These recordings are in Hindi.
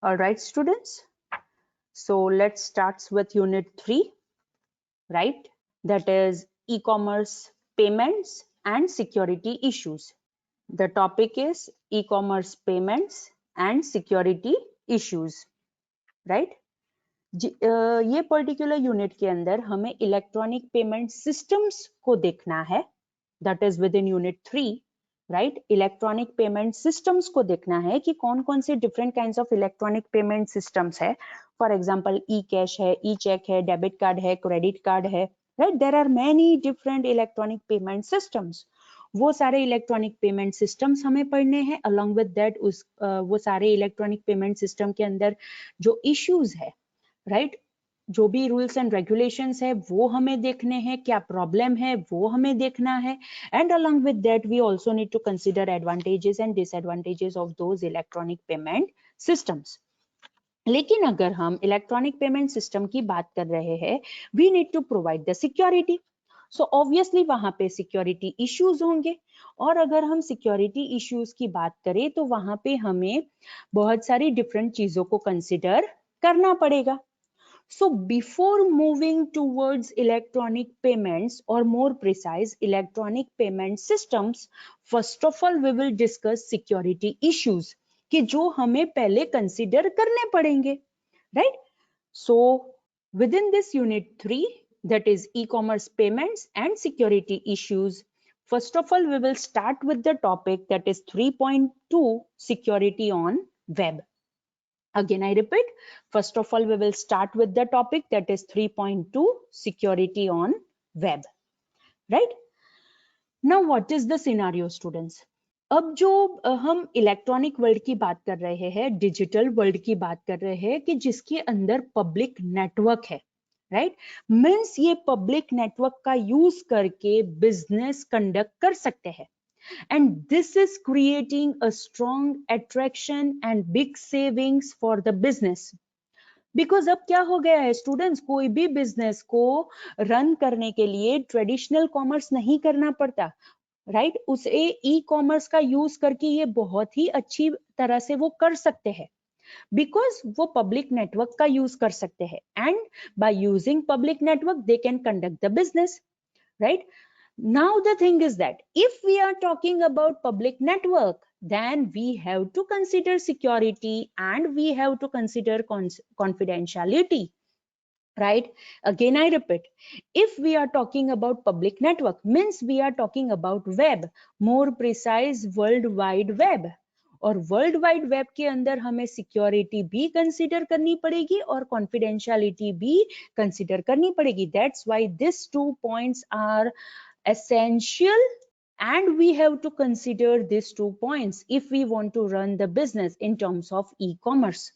All right, students. So let's start with unit 3, right? That is e-commerce payments and security issues. The topic is e-commerce payments and security issues, right? ये पर्टिकुलर यूनिट के अंदर हमें इलेक्ट्रॉनिक पेमेंट सिस्टम्स को देखना है. That is within unit 3, right? Electronic payment systems को देखना है कि कौन कौन से different kinds of electronic payment systems है. फॉर एग्जांपल ई कैश है, ई चेक है, डेबिट कार्ड है, क्रेडिट कार्ड है, right? There are many different electronic payment systems. वो सारे इलेक्ट्रॉनिक पेमेंट सिस्टम्स हमें पढ़ने हैं. अलोंग विद दैट वो सारे इलेक्ट्रॉनिक पेमेंट सिस्टम के अंदर जो इश्यूज है, राइट, जो भी रूल्स एंड रेगुलेशंस है वो हमें देखने हैं, क्या प्रॉब्लम है वो हमें देखना है. And along with that we also need to consider advantages and disadvantages of those electronic payment systems. लेकिन अगर हम इलेक्ट्रॉनिक पेमेंट सिस्टम की बात कर रहे हैं, we need to provide the security. So obviously वहां पे सिक्योरिटी इश्यूज होंगे. और अगर हम सिक्योरिटी इश्यूज की बात करें तो वहां पे हमें बहुत सारी डिफरेंट चीजों को कंसिडर करना पड़ेगा. So before moving towards electronic payments, or more precise electronic payment systems, first of all we will discuss security issues कि जो हमें पहले consider करने पड़ेंगे, right? So within this unit 3, that is e-commerce payments and security issues, first of all we will start with the topic that is 3.2 security on web. Again, I repeat, first of all, we will start with the topic that is 3.2 security on web, right? Now, what is the scenario, students? अब जो हम इलेक्ट्रॉनिक वर्ल्ड की बात कर रहे हैं, डिजिटल वर्ल्ड की बात कर रहे हैं कि जिसके अंदर पब्लिक नेटवर्क है, राइट? मीन्स ये पब्लिक नेटवर्क का यूज करके बिजनेस कंडक्ट कर सकते हैं. And this is creating a strong attraction and big savings for the business. Because अब क्या हो गया है स्टूडेंट्स, कोई भी बिजनेस को रन करने के लिए ट्रेडिशनल कॉमर्स नहीं करना पड़ता, राइट? उसे ई कॉमर्स का यूज करके ये बहुत ही अच्छी तरह से वो कर सकते हैं, बिकॉज वो पब्लिक नेटवर्क का यूज कर सकते हैं. And by using public network they can conduct the business, right? Now the thing is that if we are talking about public network, then we have to consider security and we have to consider confidentiality, right? Again, I repeat, if we are talking about public network, means we are talking about web, more precise world wide web. और वर्ल्ड वाइड वेब के अंदर हमें सिक्योरिटी भी कंसीडर करनी पड़ेगी और कॉन्फिडेंशियलिटी भी कंसीडर करनी पड़ेगी. That's why this 2 points are essential, and we have to consider these 2 points if we want to run the business in terms of e-commerce,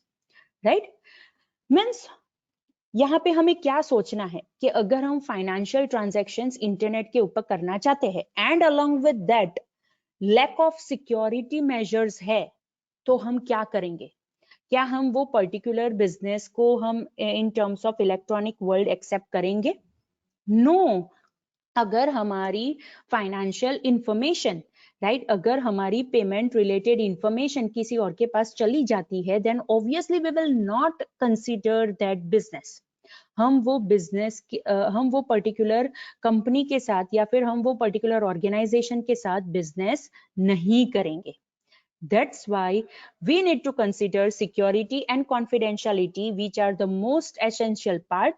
right? Means यहाँ पे हमें क्या सोचना है कि अगर हम फाइनेंशियल ट्रांजैक्शंस इंटरनेट के ऊपर करना चाहते हैं and along with that lack of security measures है, तो हम क्या करेंगे? क्या हम वो पर्टिकुलर बिजनेस को हम in terms of electronic world accept करेंगे? नो. अगर हमारी फाइनेंशियल इंफॉर्मेशन, राइट, अगर हमारी पेमेंट रिलेटेड इंफॉर्मेशन किसी और के पास चली जाती है, then obviously we will not consider that business. हम वो बिजनेस हम वो पर्टिकुलर कंपनी के साथ या फिर हम वो पर्टिकुलर ऑर्गेनाइजेशन के साथ बिजनेस नहीं करेंगे. That's why we need to consider security and confidentiality, which are the most essential part.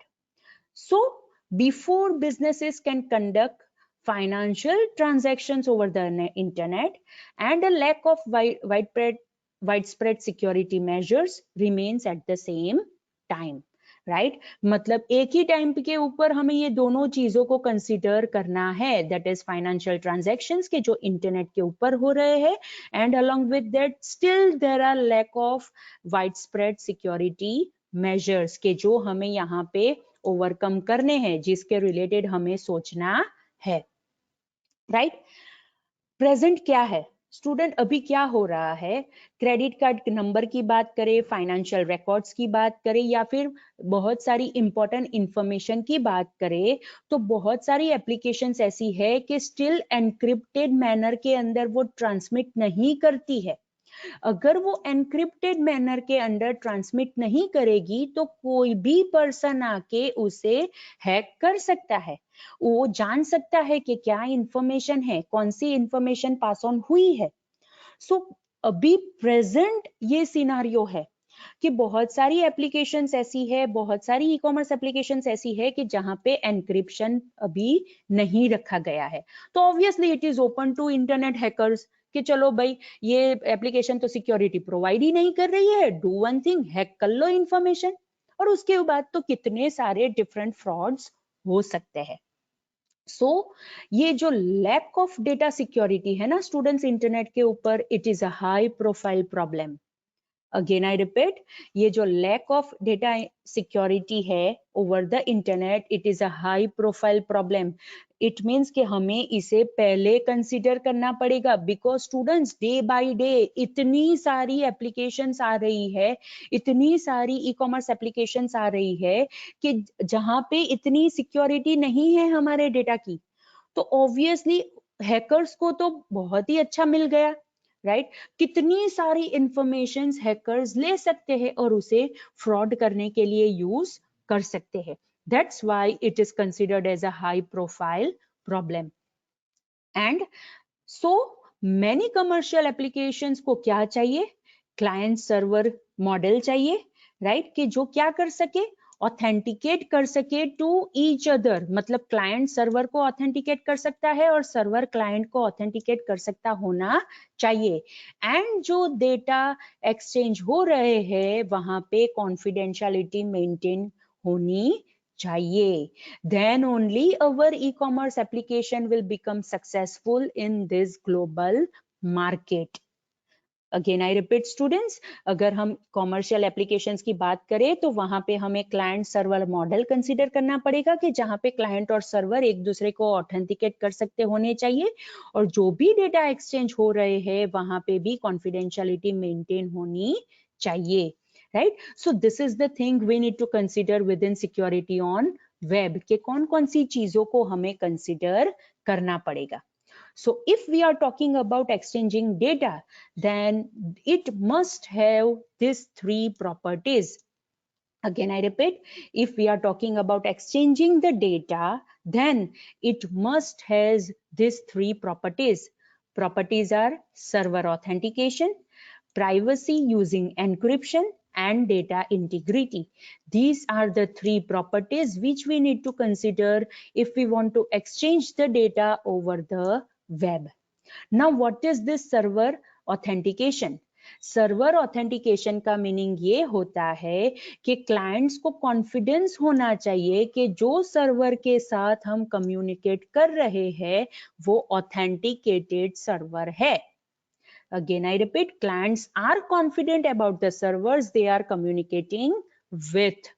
So before businesses can conduct financial transactions over the internet, and a lack of widespread security measures remains at the same time, right? मतलब एक ही टाइम के ऊपर हमें ये दोनों चीजों को कंसीडर करना है, दैट इज फाइनेंशियल ट्रांजैक्शंस के जो इंटरनेट के ऊपर हो रहे हैं, and along with that still there are lack of widespread security measures के जो हमें यहाँ पे ओवरकम करने हैं, जिसके रिलेटेड हमें सोचना है, राइट? प्रेजेंट क्या है स्टूडेंट, अभी क्या हो रहा है? क्रेडिट कार्ड नंबर की बात करें, फाइनेंशियल रिकॉर्ड्स की बात करें, या फिर बहुत सारी इंपॉर्टेंट इंफॉर्मेशन की बात करें, तो बहुत सारी एप्लीकेशंस ऐसी है कि स्टिल एनक्रिप्टेड मैनर के अंदर वो ट्रांसमिट नहीं करती है. अगर वो एनक्रिप्टेड मैनर के अंडर ट्रांसमिट नहीं करेगी तो कोई भी पर्सन आके उसे हैक कर सकता है, वो जान सकता है कि क्या इंफॉर्मेशन है, कौन सी इंफॉर्मेशन पास ऑन हुई है। सो अभी प्रेजेंट ये सिनारियो है कि बहुत सारी एप्लीकेशंस ऐसी है, बहुत सारी ई कॉमर्स एप्लीकेशंस ऐसी है कि जहां पे एनक्रिप्शन अभी नहीं रखा गया है। तो obviously it is open to internet hackers कि चलो भाई ये एप्लीकेशन तो सिक्योरिटी प्रोवाइड ही नहीं कर रही है, डू वन थिंग, हैक कर लो इंफॉर्मेशन, और उसके बाद तो कितने सारे डिफरेंट फ्रॉड्स हो सकते हैं। सो ये जो लैक ऑफ डेटा सिक्योरिटी है ना स्टूडेंट्स इंटरनेट के ऊपर, it is a high profile problem. Again I repeat, ये जो लैक ऑफ डेटा सिक्योरिटी है over the internet, it is a high profile problem. It means कि हमें इसे पहले कंसिडर करना पड़ेगा, because students day by day इतनी सारी एप्लीकेशंस आ रही है, इतनी सारी ई कॉमर्स एप्लीकेशंस आ रही है कि जहां पे इतनी सिक्योरिटी नहीं है हमारे डेटा की, तो ऑब्वियसली हैकर्स को तो बहुत ही अच्छा मिल गया, राइट? कितनी सारी इंफॉर्मेशन हैकर्स ले सकते हैं और उसे फ्रॉड करने के लिए यूज कर सकते हैं। That's why it is considered as a high profile problem. And so many commercial applications को क्या चाहिए? क्लाइंट सर्वर मॉडल चाहिए, राइट? कि जो क्या कर सके, ऑथेंटिकेट कर सके टू ईच अदर, मतलब क्लाइंट सर्वर को ऑथेंटिकेट कर सकता है और सर्वर क्लाइंट को ऑथेंटिकेट कर सकता होना चाहिए। एंड जो डेटा एक्सचेंज हो रहे हैं वहां पे कॉन्फिडेंशियलिटी मेंटेन होनी चाहिए। Then only our e-commerce application will become successful in this global market. Again I repeat students, अगर हम कॉमर्शियल एप्लीकेशंस की बात करें तो वहां पे हमें क्लाइंट सर्वर मॉडल कंसीडर करना पड़ेगा कि जहां पे क्लाइंट और सर्वर एक दूसरे को ऑथेंटिकेट कर सकते होने चाहिए, और जो भी डेटा एक्सचेंज हो रहे हैं वहां पे भी कॉन्फिडेंशियलिटी मेंटेन होनी चाहिए, right? So this is the thing we need to consider within security on web, के कौन कौन सी चीजों को हमें कंसीडर करना पड़ेगा। So if we are talking about exchanging data, then it must have these three properties. Again I repeat, if we are talking about exchanging the data, then it must has these three properties. Properties are server authentication, privacy using encryption, and data integrity. These are the three properties which we need to consider if we want to exchange the data over the web. Now what is this server authentication? Server authentication का मीनिंग ये होता है कि क्लाइंट्स को कॉन्फिडेंस होना चाहिए कि जो सर्वर के साथ हम कम्युनिकेट कर रहे हैं वो ऑथेंटिकेटेड सर्वर है। Again, I repeat, clients are confident about the servers they are communicating with.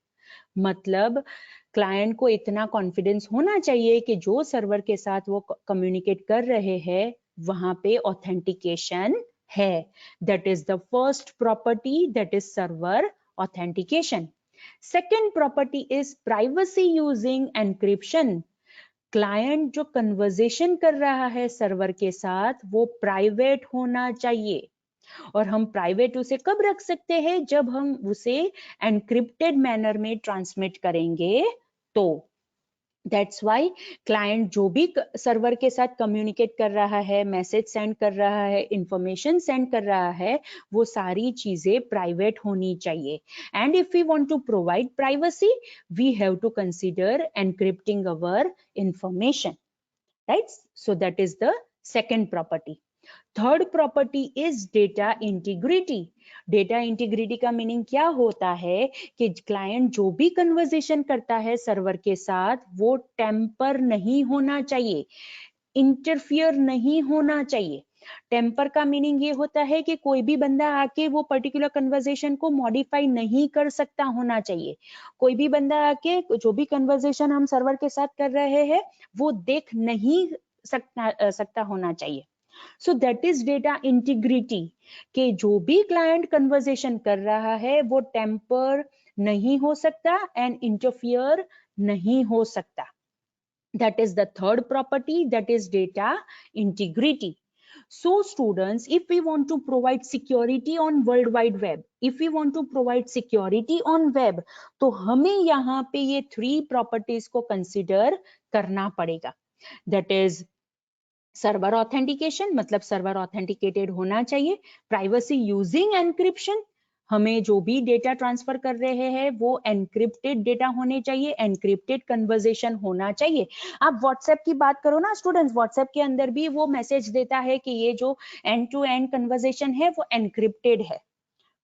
मतलब क्लाइंट को इतना कॉन्फिडेंस होना चाहिए कि जो सर्वर के साथ वो कम्युनिकेट कर रहे हैं वहां पे ऑथेंटिकेशन है। That is the first property, that is server authentication. Second property is privacy using encryption. Client जो कन्वर्सेशन कर रहा है सर्वर के साथ वो प्राइवेट होना चाहिए, और हम प्राइवेट उसे कब रख सकते हैं? जब हम उसे एनक्रिप्टेड मैनर में ट्रांसमिट करेंगे तो। दैट्स वाई क्लाइंट जो भी सर्वर के साथ कम्युनिकेट कर रहा है, मैसेज सेंड कर रहा है, इंफॉर्मेशन सेंड कर रहा है, वो सारी चीजें प्राइवेट होनी चाहिए। And if we want to provide privacy, we have to consider encrypting our information, right? So that is the second property. Third property is data integrity. Data integrity का मीनिंग क्या होता है कि क्लाइंट जो भी कन्वर्सेशन करता है सर्वर के साथ वो टेम्पर नहीं होना चाहिए, इंटरफियर नहीं होना चाहिए। टेम्पर का मीनिंग ये होता है कि कोई भी बंदा आके वो पर्टिकुलर कन्वर्सेशन को मॉडिफाई नहीं कर सकता होना चाहिए। कोई भी बंदा आके जो भी कन्वर्सेशन हम सर्वर के साथ कर रहे हैं वो देख नहीं सकता होना चाहिए। सो दैट इज डेटा इंटीग्रिटी, कि जो भी क्लाइंट कन्वर्सेशन कर रहा है वो टेम्पर नहीं हो सकता एंड इंटरफियर नहीं हो सकता। That is the third property, that is data integrity. So students, if we want to provide security on World Wide Web, if we want to provide security on web, तो हमें यहाँ पे ये 3 properties को consider करना पड़ेगा. That is सर्वर ऑथेंटिकेशन, मतलब सर्वर ऑथेंटिकेटेड होना चाहिए. प्राइवेसी यूजिंग एनक्रिप्शन, हमें जो भी डेटा ट्रांसफर कर रहे हैं वो एनक्रिप्टेड डेटा होने चाहिए, एनक्रिप्टेड कन्वर्सेशन होना चाहिए. आप व्हाट्सएप की बात करो ना स्टूडेंट्स, व्हाट्सएप के अंदर भी वो मैसेज देता है कि ये जो एंड टू एंड कन्वर्सेशन है वो एनक्रिप्टेड है,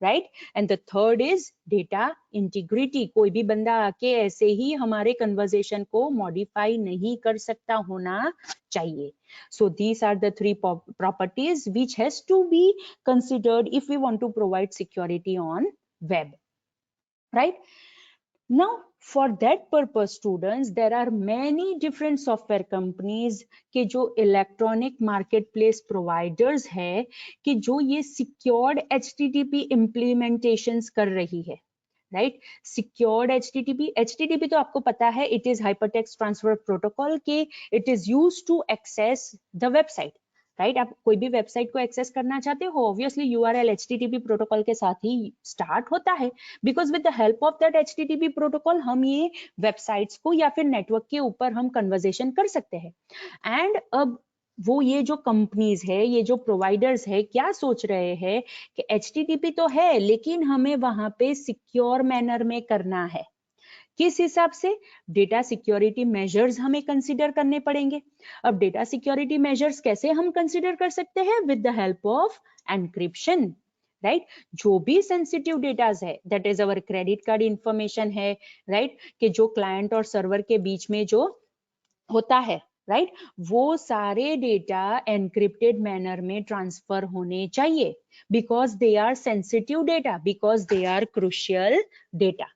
right. And the third is data integrity. कोई भी बंदा आके ऐसे ही हमारे कन्वर्सेशन को मॉडिफाई नहीं कर सकता होना चाहिए. So these are the 3 properties which has to be considered if we want to provide security on web, right? Now for that purpose students, there are many different software companies के जो electronic marketplace providers है कि जो ये secured HTTP implementations कर रही है, राइट. सिक्योर्ड HTTP तो आपको पता है, it is hypertext transfer protocol के it is used to access the website, right. आप कोई भी वेबसाइट को एक्सेस करना चाहते हो, ऑब्वियसली URL HTTP प्रोटोकॉल के साथ ही स्टार्ट होता है, because with the help of that HTTP protocol हम ये वेबसाइट्स को या फिर नेटवर्क के ऊपर हम कन्वर्सेशन कर सकते हैं. एंड अब वो ये जो कंपनीज है, ये जो प्रोवाइडर्स है, क्या सोच रहे हैं कि HTTP तो है लेकिन हमें वहां पे सिक्योर मैनर में करना है. किस हिसाब से? डेटा सिक्योरिटी मेजर्स हमें कंसीडर करने पड़ेंगे. अब डेटा सिक्योरिटी मेजर्स कैसे हम कंसीडर कर सकते हैं? With the help of encryption, right. जो भी सेंसिटिव डेटाज है, that is our credit card information है, राइट, कि जो क्लाइंट और सर्वर के बीच में जो होता है, राइट, वो सारे डेटा एनक्रिप्टेड मैनर में ट्रांसफर होने चाहिए, because they are sensitive data, because they are crucial data,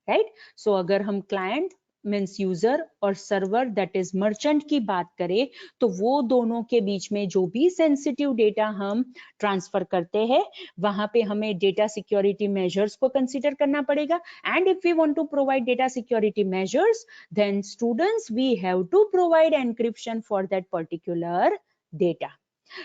right. So अगर हम क्लाइंट मीन्स यूजर और सर्वर दैट इज मर्चेंट की बात करें, तो वो दोनों के बीच में जो भी सेंसिटिव डेटा हम ट्रांसफर करते हैं, वहां पे हमें डेटा सिक्योरिटी मेजर्स को कंसीडर करना पड़ेगा. And if we want to provide data security measures, then students we have to provide encryption for that particular data.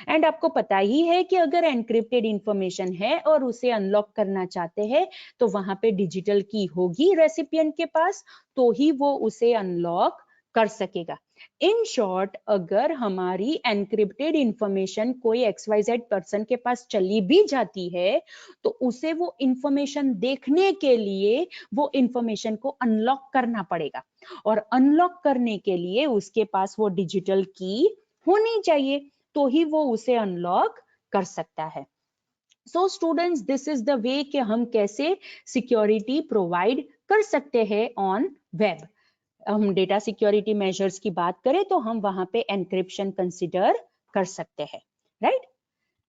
And आपको पता ही है कि अगर एनक्रिप्टेड इंफॉर्मेशन है और उसे अनलॉक करना चाहते हैं, तो वहां पे डिजिटल की होगी रेसिपिएंट के पास, तो ही वो उसे अनलॉक कर सकेगा. इन शॉर्ट, अगर हमारी एनक्रिप्टेड इंफॉर्मेशन कोई XYZ पर्सन के पास चली भी जाती है, तो उसे वो इंफॉर्मेशन देखने के लिए वो इंफॉर्मेशन को अनलॉक करना पड़ेगा, और अनलॉक करने के लिए उसके पास वो डिजिटल की होनी चाहिए, तो ही वो उसे अनलॉक कर सकता है. So students, this is the way कि हम कैसे सिक्योरिटी प्रोवाइड कर सकते हैं ऑन वेब. हम डेटा सिक्योरिटी मेजर्स की बात करें तो हम वहां पे एनक्रिप्शन कंसीडर कर सकते हैं, राइट.